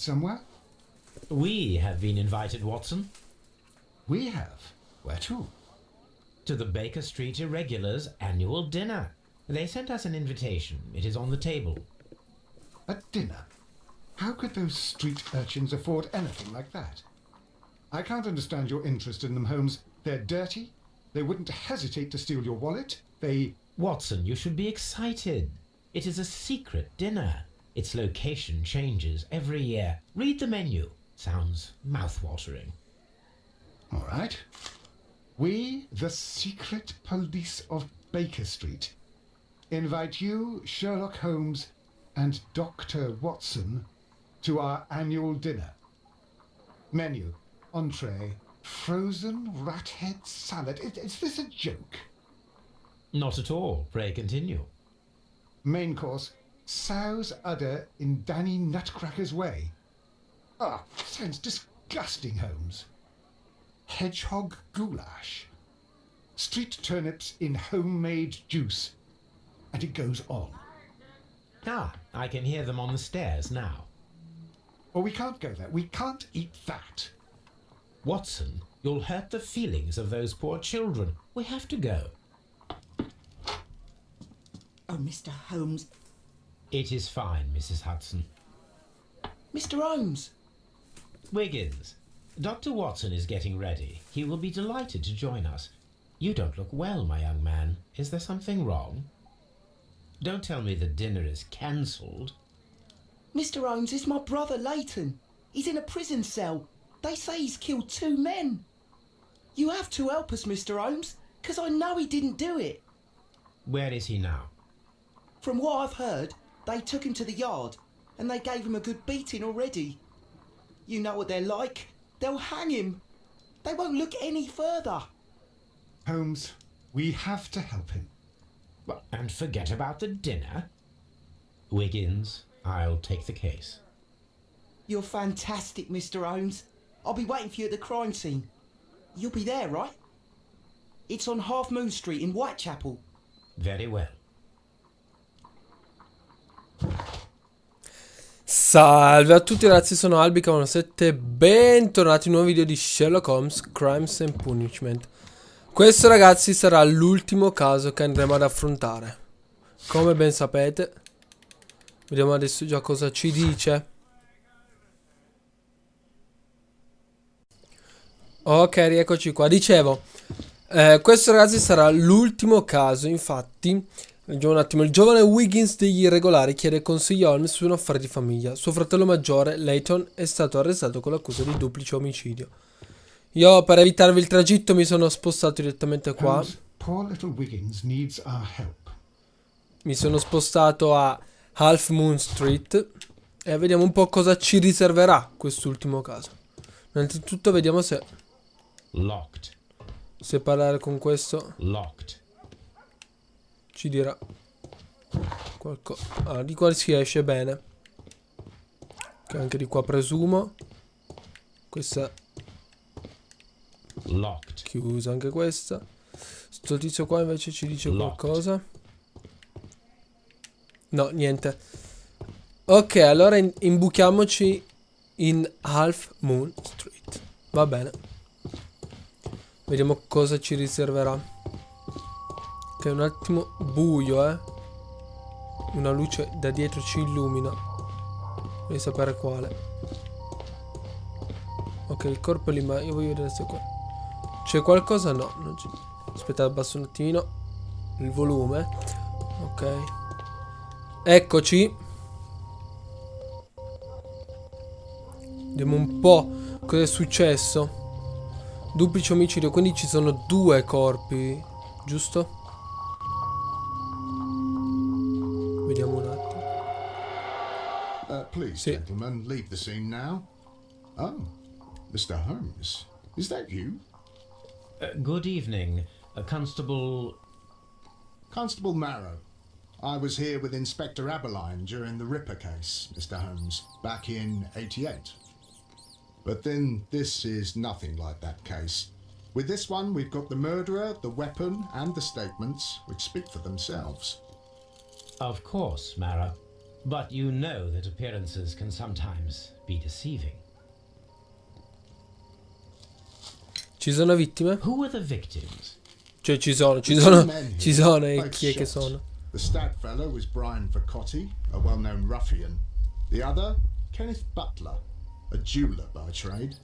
somewhere? We have been invited, Watson. We have? Where to? To the Baker Street Irregulars' annual dinner. They sent us an invitation. It is on the table. A dinner? How could those street urchins afford anything like that? I can't understand your interest in them, Holmes. They're dirty. They wouldn't hesitate to steal your wallet. Watson, you should be excited. It is a secret dinner. Its location changes every year. Read the menu. Sounds mouth-watering. All right. We, the secret police of Baker Street, invite you, Sherlock Holmes, and Dr. Watson to our annual dinner. Menu, entree, frozen rat head salad. Is this a joke? Not at all. Pray continue. Main course, sow's udder in Danny Nutcracker's way. Ah, sounds disgusting, Holmes. Hedgehog goulash. Street turnips in homemade juice. And it goes on. Ah, I can hear them on the stairs now. Oh, we can't go there. We can't eat that. Watson, you'll hurt the feelings of those poor children. We have to go. Oh, Mr. Holmes. It is fine, Mrs. Hudson. Mr. Holmes. Wiggins, Dr. Watson is getting ready. He will be delighted to join us. You don't look well, my young man. Is there something wrong? Don't tell me the dinner is cancelled. Mr. Holmes, it's my brother Leighton. He's in a prison cell. They say he's killed 2 men. You have to help us, Mr. Holmes, because I know he didn't do it. Where is he now? From what I've heard, they took him to the yard and they gave him a good beating already. You know what they're like. They'll hang him. They won't look any further. Holmes, we have to help him. Well, and forget about the dinner? Wiggins, I'll take the case. You're fantastic, Mr. Holmes. I'll be waiting for you at the crime scene. You'll be there, right? It's on Half Moon Street in Whitechapel. Very well. Salve a tutti ragazzi, sono Albica17, bentornati in un nuovo video di Sherlock Holmes Crimes and Punishment. Questo ragazzi sarà l'ultimo caso che andremo ad affrontare. Come ben sapete, vediamo adesso già cosa ci dice. Ok, rieccoci qua. Dicevo, questo ragazzi sarà l'ultimo caso, infatti. Leggiamo un attimo. Il giovane Wiggins degli irregolari chiede consiglio a Holmes su un affare di famiglia. Suo fratello maggiore, Leighton, è stato arrestato con l'accusa di duplice omicidio. Io, per evitarvi il tragitto, mi sono spostato direttamente qua. Holmes, poor little Wiggins needs our help. Mi sono spostato a Half Moon Street e vediamo un po' cosa ci riserverà quest'ultimo caso. Innanzitutto vediamo se... Locked. Se parlare con questo... Locked. Ci dirà qualcosa. Ah, di qua si esce bene. Che anche di qua presumo. Questa Locked. chiusa anche questa. Sto tizio qua invece ci dice qualcosa. No, niente. Ok, allora imbuchiamoci in Half Moon Street. Va bene. Vediamo cosa ci riserverà. Che è un attimo buio, Una luce da dietro ci illumina. Voglio sapere quale. Ok, il corpo è lì, ma io voglio vedere se qua c'è qualcosa. No, non c'è. Aspetta, abbasso un attimino il volume. Ok. Eccoci. Vediamo un po' cosa è successo. Duplice omicidio, quindi ci sono 2 corpi, giusto? Vediamo un attimo. Please, gentlemen, leave the scene now. Oh, Mr. Holmes, is that you? Good evening, Constable... Constable Marrow. I was here with Inspector Aberline during the Ripper case, Mr. Holmes, back in '88. But then this is nothing like that case. With this one, we've got the murderer, the weapon, and the statements, which speak for themselves. Of course, Mara. But you know that appearances can sometimes be deceiving. Ci sono vittime? Who were the victims? Cioè ci sono Men e here, chi è che both sono? shot. The stout fellow was Brian Vercotti, a well-known ruffian. The other, Kenneth Butler, a jeweller by trade.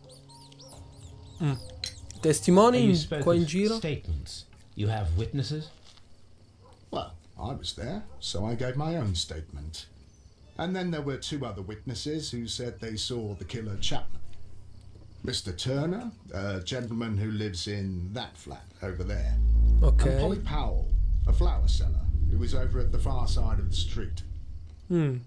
Testimoni You spoke qua in of giro? statements. You have witnesses? Well, I was there, so I gave my own statement. And then there were two other witnesses who said they saw the killer Chapman. Mr. Turner, a gentleman who lives in that flat over there. And Polly Ok. Powell, a flower seller, who was over at the far side of the street. Constable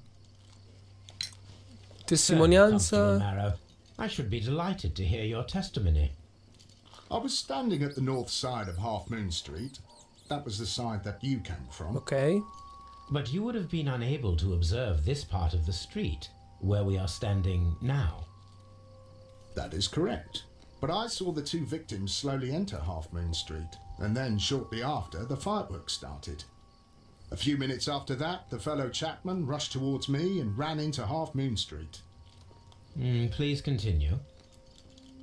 Testimonianza. Marrow, I should be delighted to hear your testimony. I was standing at the north side of Half Moon Street. That was the side that you came from. Ok. But you would have been unable to observe this part of the street, where we are standing now. That is correct. But I saw the two victims slowly enter Half Moon Street, and then shortly after, the fireworks started. A few minutes after that, the fellow Chapman rushed towards me and ran into Half Moon Street. Please continue.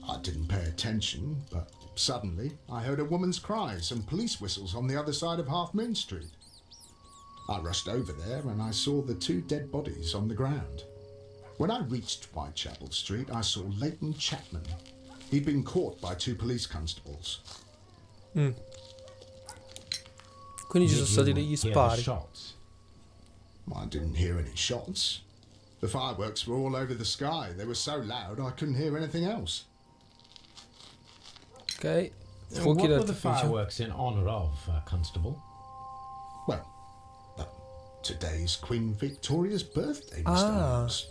I didn't pay attention, but suddenly I heard a woman's cries and police whistles on the other side of Half Moon Street. I rushed over there and I saw the two dead bodies on the ground. When I reached Whitechapel Street, I saw Leighton Chapman. He'd been caught by two police constables. Quindi ci Did sono stati you degli hear the spari. shots? I didn't hear any shots. The fireworks were all over the sky. They were so loud I couldn't hear anything else. Ok. What Fuochi were the d'artificio. fireworks in honor of, Constable? Well, today's Queen Victoria's birthday, Mr. Ah. Holmes.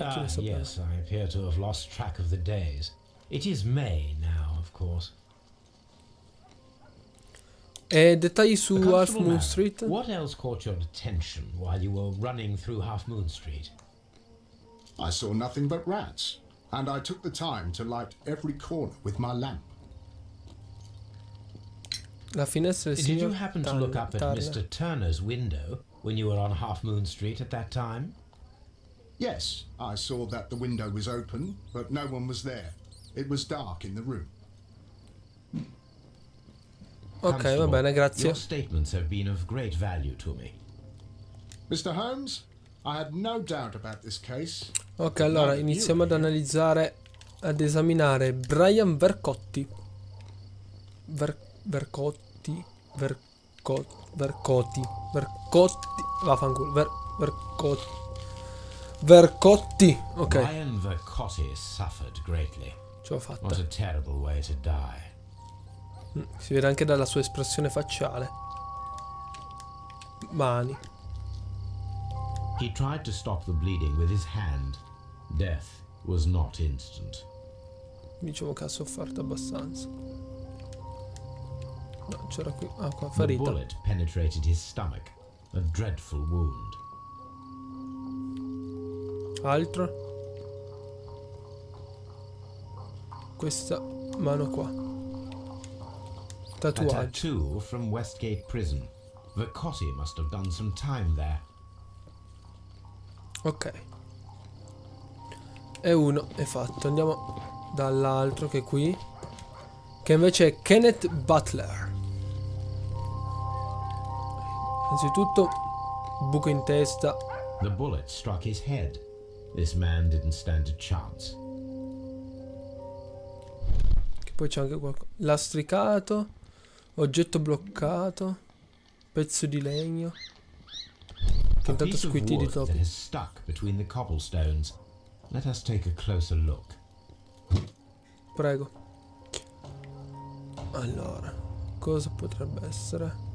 Ah, so bad. yes, I appear to have lost track of the days. It is May now, of course. E dettagli su Constable Half Moon Marrow, Street? what else caught your attention while you were running through Half Moon Street? I saw nothing but rats, and I took the time to light every corner with my lamp. La finestra del Did you signor happen to look up at Turner. Mr. Turner's window when you were on Half Moon Street at that time? Yes, I saw that the window was open, but no one was there. It was dark in the room. Ok, va Constable, bene, grazie. Your statements have been of great value to me. Mr. Holmes, I had no doubt about this case. Ok, allora iniziamo ad analizzare, ad esaminare Brian Vercotti. Vercotti. Vaffanculo. Vercotti. Ok, Brian Vercotti suffered greatly. ce l'ho fatta. What a terrible way to die. Si vede anche dalla sua espressione facciale. Mani. He tried to stop the bleeding with his hand. Death was not instant. Diciamo che ha sofferto abbastanza. No, c'era qui. Ah, qua, The ferita. bullet penetrated his stomach, a dreadful wound. Altro. Questa mano qua. A Tatuaggio. tattoo from Westgate Prison. Vercotti must have done some time there. Ok. E uno è fatto. Andiamo dall'altro che è qui. Che invece è Kenneth Butler. Anzitutto, buco in testa. The bullet struck his head. This man didn't stand a chance. Che poi c'è anche qualcosa. Lastricato. Oggetto bloccato. Pezzo di legno. Che A intanto piece of squiti di wood topo. that has stuck between the cobblestones. Let us take a closer look. Prego. Allora, cosa potrebbe essere?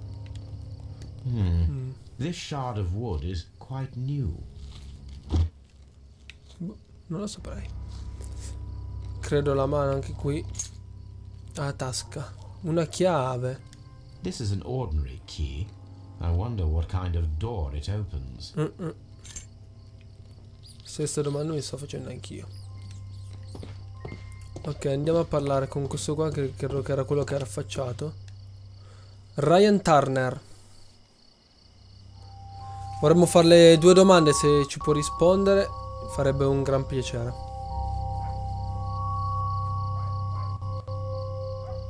This shard of wood is quite new. Non lo saprei. Credo la mano anche qui. Ah, tasca. Una chiave. This is an ordinary key. I wonder what kind of door it opens. Stessa domanda mi sto facendo anch'io. Ok, andiamo a parlare con questo qua che credo che era quello che era affacciato. Ryan Turner. Vorremmo farle 2 domande, se ci può rispondere farebbe un gran piacere.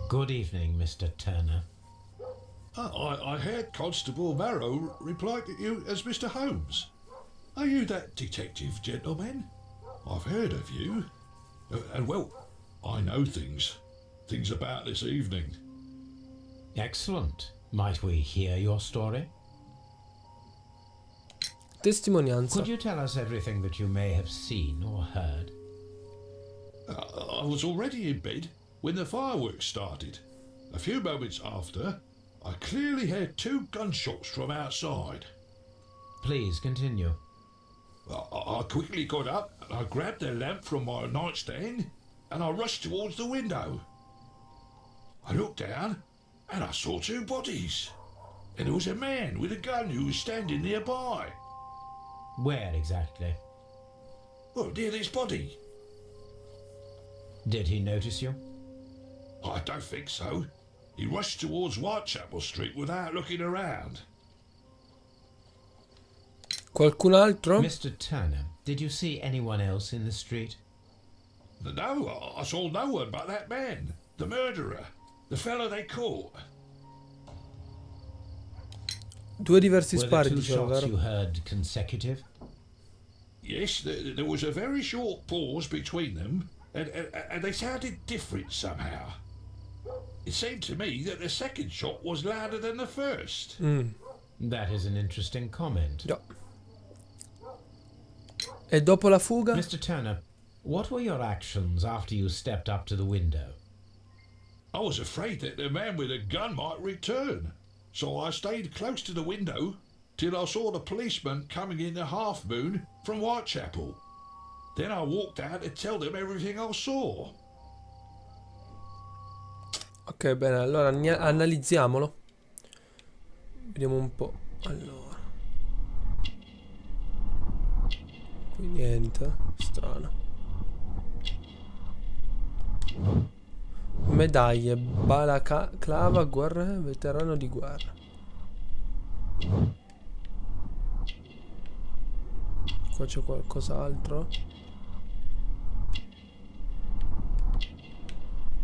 Good evening, Mr. Turner. I heard Constable Marrow reply to you as Mr. Holmes. Are you that detective gentleman? I've heard of you. And well, I know things about this evening. Excellent. Might we hear your story? Testimonianza. Could you tell us everything that you may have seen or heard? I was already in bed when the fireworks started. A few moments after, I clearly heard 2 gunshots from outside. Please continue. I quickly got up and I grabbed the lamp from my nightstand and I rushed towards the window. I looked down and I saw 2 bodies. And there was a man with a gun who was standing nearby. Where exactly? Well, near this body. Did he notice you? I don't think so. He rushed towards Whitechapel Street without looking around. Qualcun altro? Mr. Turner, did you see anyone else in the street? No, I saw no one but that man, the murderer, the fellow they caught. 2 diversi Were the spari, 2 diceva, shots vero? you heard consecutive? Yes, there was a very short pause between them, and they sounded different somehow. It seemed to me that the second shot was louder than the first. That is an interesting comment. Già. E dopo la fuga? Mr. Turner, what were your actions after you stepped up to the window? I was afraid that the man with a gun might return, so I stayed close to the window till I saw the policeman coming in the Half Moon from Whitechapel. Then I walked out to tell them everything I saw. Ok, bene, allora analizziamolo. Vediamo un po'. Allora. Qui niente, strano. Medaglie, balaclava, guerra, veterano di guerra. Qua c'è qualcos'altro.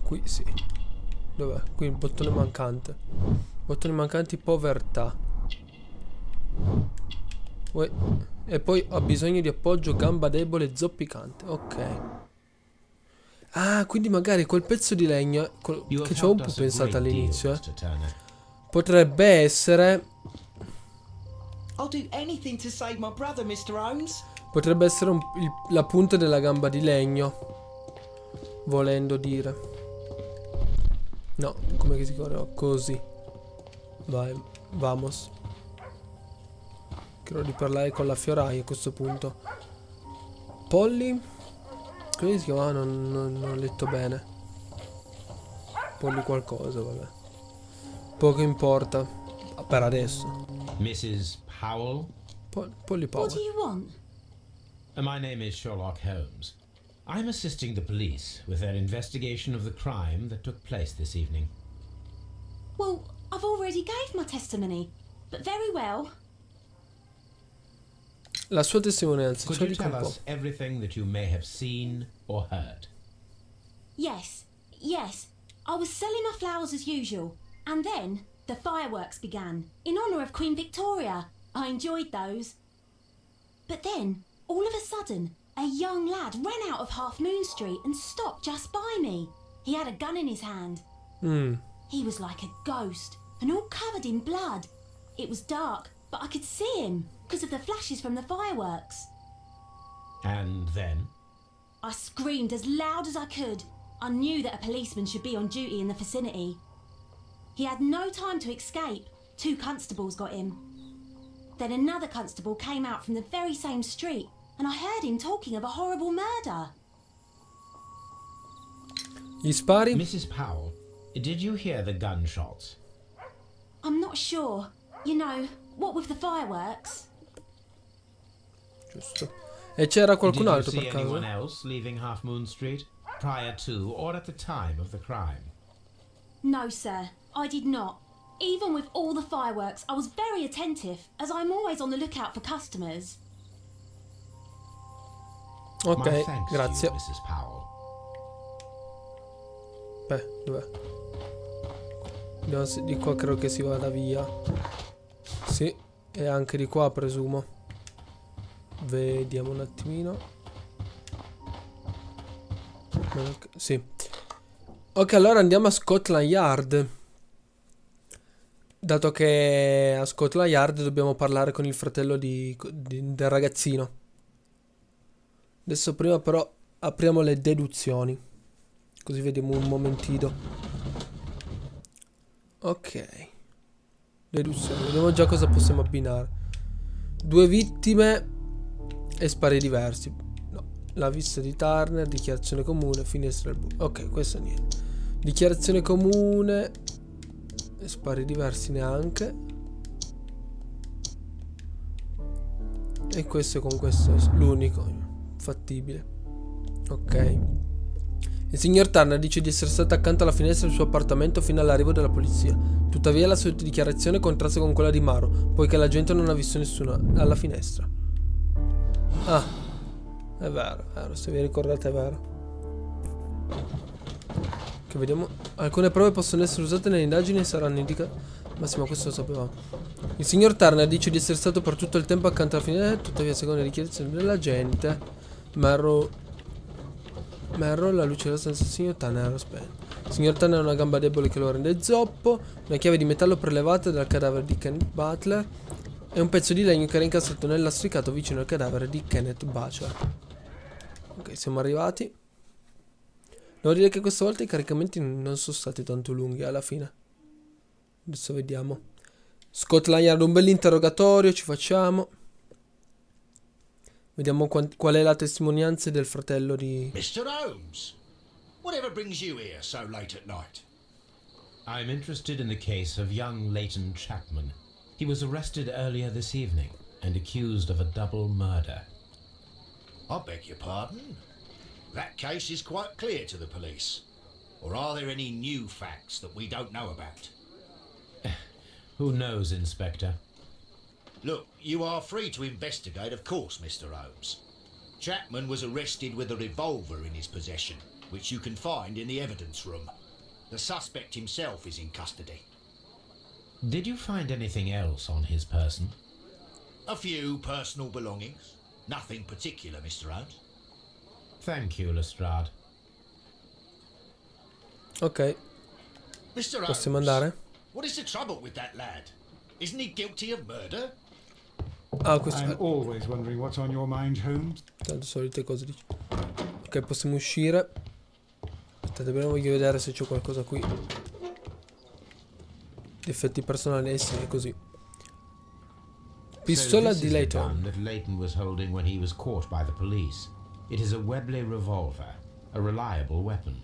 Qui sì. Dov'è? Qui il bottone mancante. Bottoni mancanti, povertà. E poi ho bisogno di appoggio, gamba debole, zoppicante. Ok. Ah, quindi magari quel pezzo di legno che ci ho un po' pensato all'inizio, potrebbe essere... I'll do anything to save my brother, Mr. Holmes. Potrebbe essere la punta della gamba di legno, volendo dire. No, come che si chiama? Così. Vai, vamos. Credo di parlare con la fioraia a questo punto. Polly? Come si chiama? Non ho letto bene. Polly qualcosa, vabbè. Poco importa. Per adesso. Mrs. Powell? Polly Powell. What do you want? My name is Sherlock Holmes. I'm assisting the police with their investigation of the crime that took place this evening. Well, I've already gave my testimony, but very well. La sua testimonianza. Could you tell us everything that you may have seen or heard? Yes. I was selling my flowers as usual, and then the fireworks began, in honour of Queen Victoria. I enjoyed those. But then, all of a sudden, a young lad ran out of Half Moon Street and stopped just by me. He had a gun in his hand. He was like a ghost, and all covered in blood. It was dark, but I could see him, because of the flashes from the fireworks. And then? I screamed as loud as I could. I knew that a policeman should be on duty in the vicinity. He had no time to escape. 2 constables got him. Then another constable came out from the very same street, and I heard him talking of a horrible murder. Gli spari? Mrs. Powell, did you hear the gunshots? I'm not sure. You know, what with the fireworks? Giusto. E c'era qualcun Did you altro see per caso? anyone else leaving Half Moon Street prior to or at the time of the crime? No, sir, I did not. Even with all the fireworks, I was very attentive, as I'm always on the lookout for customers. My Ok, thanks grazie. to you, Mrs. Powell. Beh, dov'è? Vediamo se di qua credo che si vada via. Sì, e anche di qua presumo. Vediamo un attimino. Sì. Ok, allora andiamo a Scotland Yard. Dato che a Scotland Yard dobbiamo parlare con il fratello del ragazzino. Adesso prima però apriamo le deduzioni. Così vediamo un momentino. Ok. Deduzione. Vediamo già cosa possiamo abbinare. 2 vittime e spari diversi. No. La vista di Turner, dichiarazione comune, finestra del buco. Ok, questo niente. Dichiarazione comune e spari diversi neanche. E questo con questo è l'unico fattibile. Ok. Il signor Turner dice di essere stato accanto alla finestra del suo appartamento fino all'arrivo della polizia. Tuttavia la sua dichiarazione contrasta con quella di Maro, poiché la gente non ha visto nessuno alla finestra. Ah, è vero, se vi ricordate è vero. Che vediamo. Alcune prove possono essere usate nelle indagini e saranno indicate. Massimo, questo lo sapevamo. Il signor Turner dice di essere stato per tutto il tempo accanto alla finestra, tuttavia secondo le dichiarazioni della gente, Maro, la luce della stanza del signor Turner era spenta. Il signor Turner ha una gamba debole che lo rende zoppo, una chiave di metallo prelevata dal cadavere di Kenneth Butler e un pezzo di legno che era incastrato nel lastricato vicino al cadavere di Kenneth Butler. Ok, siamo arrivati. Devo dire che questa volta i caricamenti non sono stati tanto lunghi alla fine. Adesso vediamo. Scotland Yard, un bell'interrogatorio ci facciamo. Vediamo qual è la testimonianza del fratello di... Mr. Holmes, whatever brings you here so late at night? I'm interested in the case of young Leighton Chapman. He was arrested earlier this evening and accused of a double murder. I beg your pardon? That case is quite clear to the police. Or are there any new facts that we don't know about? Who knows, Inspector? Look, you are free to investigate, of course, Mr. Holmes. Chapman was arrested with a revolver in his possession, which you can find in the evidence room. The suspect himself is in custody. Did you find anything else on his person? A few personal belongings. Nothing particular, Mr. Holmes. Thank you, Lestrade. Ok, Mr. possiamo Holmes, andare? what is the trouble with that lad? Isn't he guilty of murder? Ah, questo I'm è... always wondering what's on your mind, Holmes. Tanto solite cose dici. Ok, possiamo uscire. Aspettate, prima voglio vedere se c'è qualcosa qui. Gli effetti personali, sì, è così. Pistola di Leighton. That Leighton was holding when he was caught by the police. It is a Webley revolver, a reliable weapon.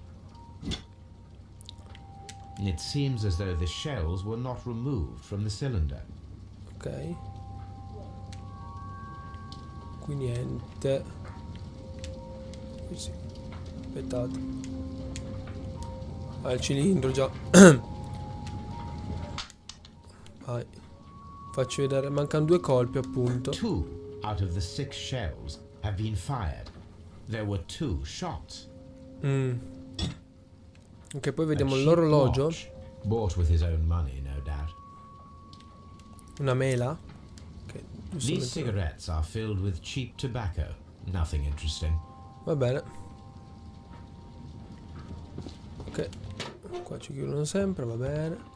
It seems as though the shells were not removed from the cylinder. Ok. Qui niente. Qui sì. Aspettate. Ah, il cilindro già. Vai. Faccio vedere. Mancano 2 colpi appunto. 2 out of the 6 shells have been fired. There were 2 shots. Ok, poi A vediamo cheap l'orologio. watch, bought with his own money, no doubt. Una mela. Ok, These giustamente. cigarettes are filled with cheap tobacco. Nothing interesting. Va bene. Ok. Qua ci chiudono sempre, va bene.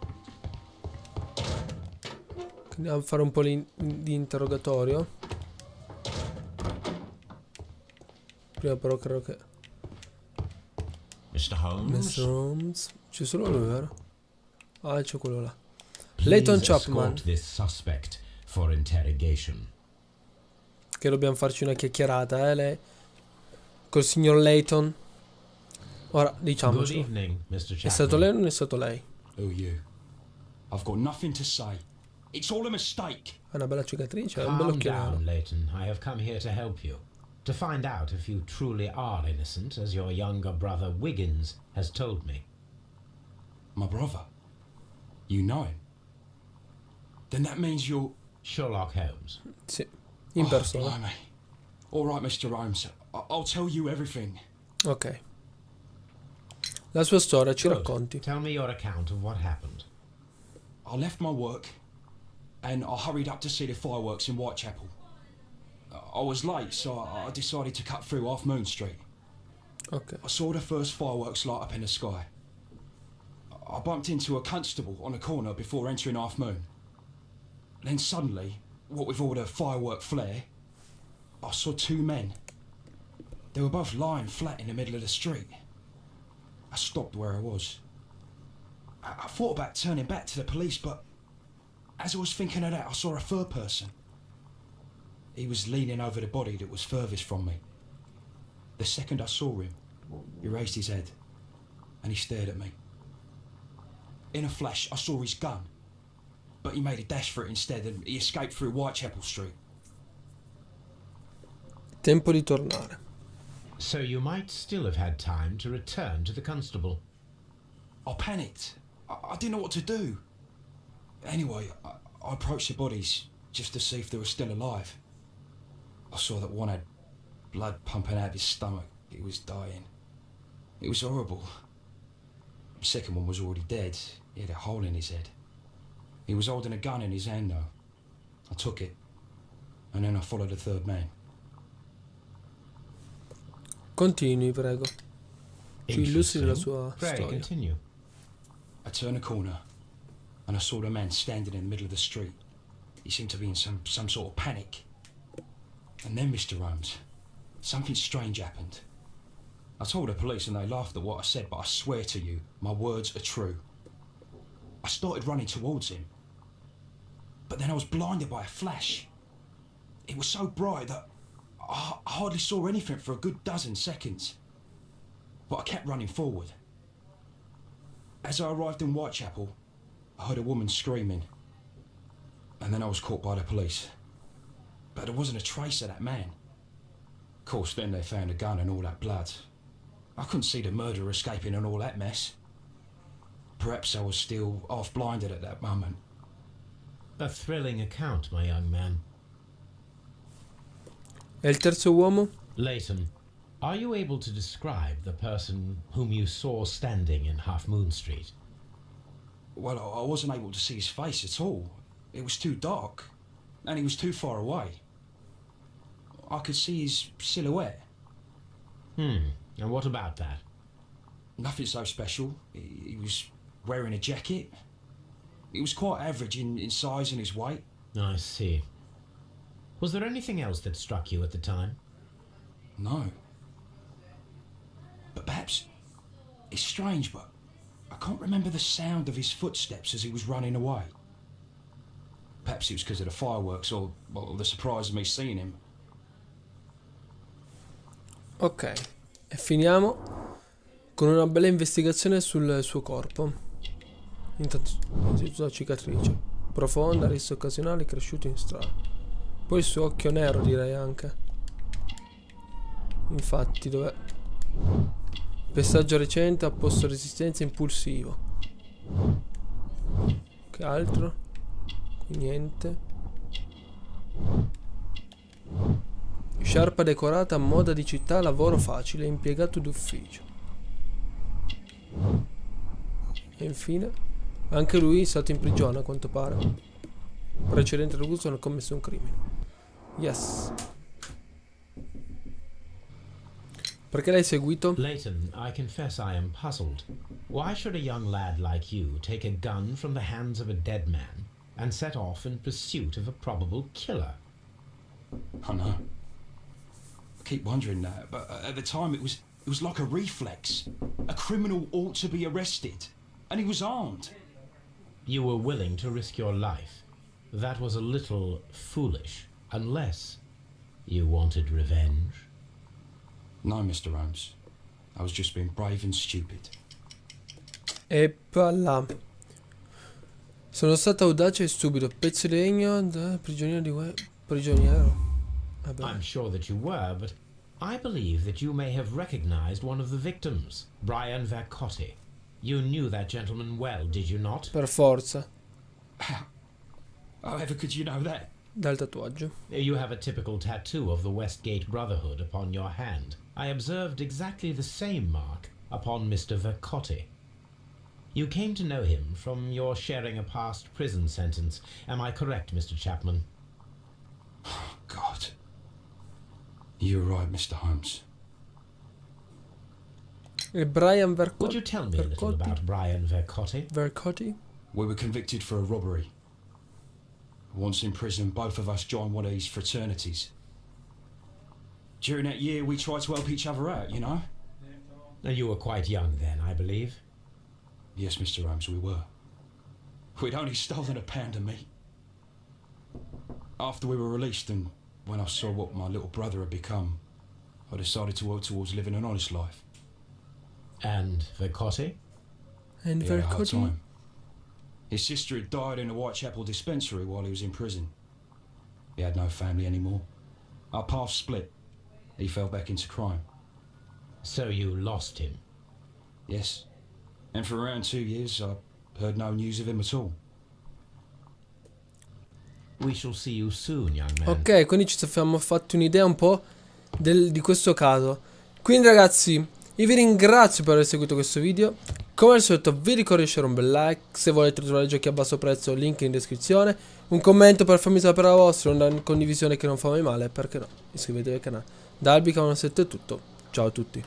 Andiamo a fare un po' di interrogatorio. Prima però credo che... Mr. Holmes? Mr. Holmes. C'è solo lui, vero? Ah, c'è quello là. Please Leighton Chapman. escort this suspect for interrogation. Che dobbiamo farci una chiacchierata, lei. Col signor Leighton. Ora, Good diciamoci. evening, Mr. Chapman. È stato lei o non è stato lei? Who are you? I've got nothing to say. It's all a mistake. Ha una bella cicatrice, ha un bello Calm down, occhiale. Leighton. I have come here to help you. To find out if you truly are innocent, as your younger brother Wiggins has told me. My brother. You know him. Then that means you're... Sherlock Holmes. Sì, in persona. Blimey. All right, Mr. Holmes. I'll tell you everything. Ok. La sua storia, ci Good. racconti. Tell me your account of what happened. I left my work and I hurried up to see the fireworks in Whitechapel. I was late, so I decided to cut through Half Moon Street. Ok. I saw the first fireworks light up in the sky. I bumped into a constable on a corner before entering Half Moon. Then suddenly, what with all the firework flare, I saw two men. They were both lying flat in the middle of the street. I stopped where I was. I thought about turning back to the police, but as I was thinking of that, I saw a third person. He was leaning over the body that was furthest from me. The second I saw him, he raised his head and he stared at me. In a flash, I saw his gun, but he made a dash for it instead and he escaped through Whitechapel Street. Tempo di tornare. So you might still have had time to return to the constable. I panicked. I didn't know what to do. Anyway, I approached the bodies just to see if they were still alive. I saw that one had blood pumping out of his stomach. He was dying. It was horrible. The second one was already dead. He had a hole in his head. He was holding a gun in his hand though. I took it, and then I followed the third man. Continui, prego. Ci illustri la Interesting. sua Pray, storia. continue. I turned a corner, and I saw the man standing in the middle of the street. He seemed to be in some sort of panic. And then, Mr. Holmes, something strange happened. I told the police and they laughed at what I said, but I swear to you, my words are true. I started running towards him, but then I was blinded by a flash. It was so bright that I hardly saw anything for a good dozen seconds. But I kept running forward. As I arrived in Whitechapel, I heard a woman screaming, and then I was caught by the police. But there wasn't a trace of that man. Of course, then they found a gun and all that blood. I couldn't see the murderer escaping and all that mess. Perhaps I was still half blinded at that moment. A thrilling account, my young man. E il terzo uomo? Leighton, are you able to describe the person whom you saw standing in Half Moon Street? Well, I wasn't able to see his face at all. It was too dark, and he was too far away. I could see his silhouette. And what about that? Nothing so special. He was wearing a jacket. He was quite average in size and his weight. I see. Was there anything else that struck you at the time? No. But perhaps it's strange, but I can't remember the sound of his footsteps as he was running away. Perhaps it was because of the fireworks or the surprise of me seeing him. Ok. E finiamo con una bella investigazione sul suo corpo. Intanto la cicatrice profonda, risse occasionali, cresciuto in strada. Poi il suo occhio nero, direi anche. Infatti, dov'è? Passaggio recente ha posto resistenza impulsivo. Che altro? Qui niente. Sciarpa decorata a moda di città, lavoro facile, impiegato d'ufficio. E infine, anche lui è stato in prigione a quanto pare. Precedente recluso non ha commesso un crimine. Yes. Perché l'hai seguito? Leighton, I confess I am puzzled. Why should a young lad like you take a gun from the hands of a dead man and set off in pursuit of a probable killer? I know. I keep wondering that, but at the time it was like a reflex. A criminal ought to be arrested, and he was armed. You were willing to risk your life. That was a little foolish, unless you wanted revenge. No, Mr. Holmes. I was just being brave and stupid. Eppala. Sono stato audace e stupido. Pezzo di legno da prigioniero di prigioniero. Vabbè. I'm sure that you were, but I believe that you may have recognized one of the victims, Brian Vercotti. You knew that gentleman well, did you not? Per forza. However could you know that? Dal tatuaggio. You have a typical tattoo of the Westgate Brotherhood upon your hand. I observed exactly the same mark upon Mr. Vercotti. You came to know him from your sharing a past prison sentence. Am I correct, Mr. Chapman? Oh, God. You're right, Mr. Holmes. E Brian Vercotti. Would you tell me a little about Brian Vercotti? Vercotti? We were convicted for a robbery. Once in prison, both of us joined one of these fraternities. During that year, we tried to help each other out, you know? You were quite young then, I believe. Yes, Mr. Holmes, we were. We'd only stolen a pound of meat. After we were released and when I saw what my little brother had become, I decided to work towards living an honest life. And Vercotti? And He had a hard Vercotti? time. His sister had died in a Whitechapel dispensary while he was in prison. He had no family anymore. Our paths split. He fell back into crime. So you lost him? Yes. And for around 2 years, I heard no news of him at all. We shall see you soon, young man. Ok, quindi ci siamo fatti un'idea un po' di questo caso. Quindi ragazzi, io vi ringrazio per aver seguito questo video. Come al solito vi ricordo di lasciare un bel like. Se volete trovare giochi a basso prezzo, link in descrizione. Un commento per farmi sapere la vostra, una condivisione che non fa mai male, perché no. Iscrivetevi al canale. Da Albica 17 è tutto. Ciao a tutti.